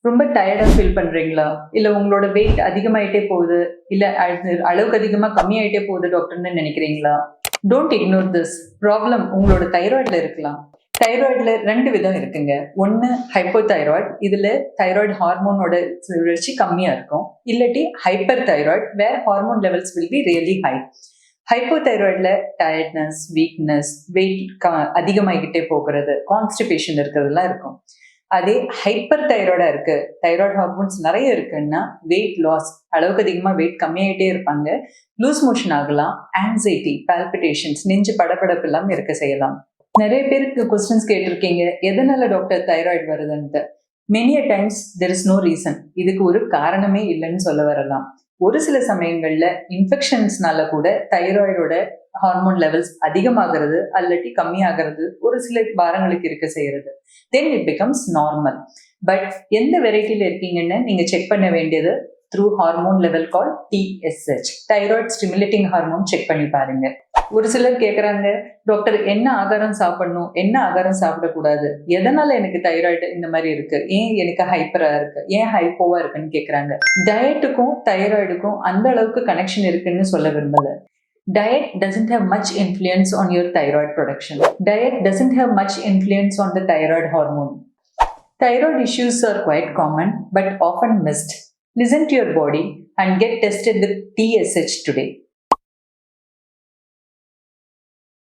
ரொம்ப டயர்டா ஃபீல் பண்றீங்களா? இல்ல உங்களோட வெயிட் அதிகமாயிட்டே போகுது. இல்ல அளவுக்கு அதிகமா கம்மியாயிட்டே போகுது டாக்டர்ன்னு நினைக்கிறீங்களா? Don't ignore this. ப்ராப்ளம் உங்களோட தைராய்டுல இருக்கலாம். தைராய்டுல 2 விதம் இருக்குங்க. ஒண்ணு ஹைப்போதைராய்டு. இதுல தைராய்டு ஹார்மோனோட சுழற்சி கம்மியா இருக்கும். இல்லாட்டி hyper thyroid where hormone levels will be really high. ஹைப்போதைராய்டுல டயர்ட்னஸ், வீக்னஸ், வெயிட் அதிகமாகிக்கிட்டே போகிறது, கான்ஸ்டிபேஷன் இருக்கிறதுலாம் இருக்கும். அதே ஹைப்பர் தைராய்டா இருக்கு, தைராய்டு ஹார்மோன்ஸ் நிறைய இருக்குன்னா வெயிட் லாஸ், அளவுக்கு அதிகமா வெயிட் கம்மியாயிட்டே இருப்பாங்க, லூஸ் மோஷன் ஆகலாம், ஆங்ஸைட்டி, பால்பிட்டேஷன்ஸ், நெஞ்சு படபடப்பு எல்லாம் இருக்க செய்யலாம். நிறைய பேருக்கு கொஸ்டின்ஸ் கேட்டிருக்கீங்க, எதனால டாக்டர் தைராய்டு வருதுன்ட்டு. Many uh times there is no reason. இதுக்கு ஒரு காரணமே இல்லைன்னு சொல்ல வரலாம். ஒரு சில சமயங்கள்ல இன்ஃபெக்ஷன்ஸ்னால கூட தைராய்டோட ஹார்மோன் லெவல்ஸ் அதிகமாகிறது அல்லட்டி கம்மியாகிறது ஒரு சில வாரங்களுக்கு இருக்க செய்யறது. Then it becomes normal. But எந்த வெரைட்டில இருக்கீங்கன்னு நீங்க செக் பண்ண வேண்டியது த்ரூ ஹார்மோன் லெவல் கால் TSH, thyroid stimulating hormone check பண்ணி பாருங்க. ஒரு சிலர் கேட்குறாங்க, டாக்டர் என்ன ஆகாரம் சாப்பிடணும், என்ன ஆகாரம் சாப்பிடக்கூடாது, எதனால எனக்கு தைராய்டு இந்த மாதிரி இருக்கு, ஏன் எனக்கு ஹைப்பரா இருக்கு, ஏன் ஹைப்போவா இருக்குன்னு கேட்குறாங்க. டயட்டுக்கும் தைராய்டுக்கும் அந்த அளவுக்கு கனெக்ஷன் இருக்குன்னு சொல்ல விரும்பல. Diet doesn't have much influence on your thyroid production. Diet doesn't have much influence on the thyroid hormone. Thyroid issues are quite common but often missed. Listen to your body and get tested with TSH today.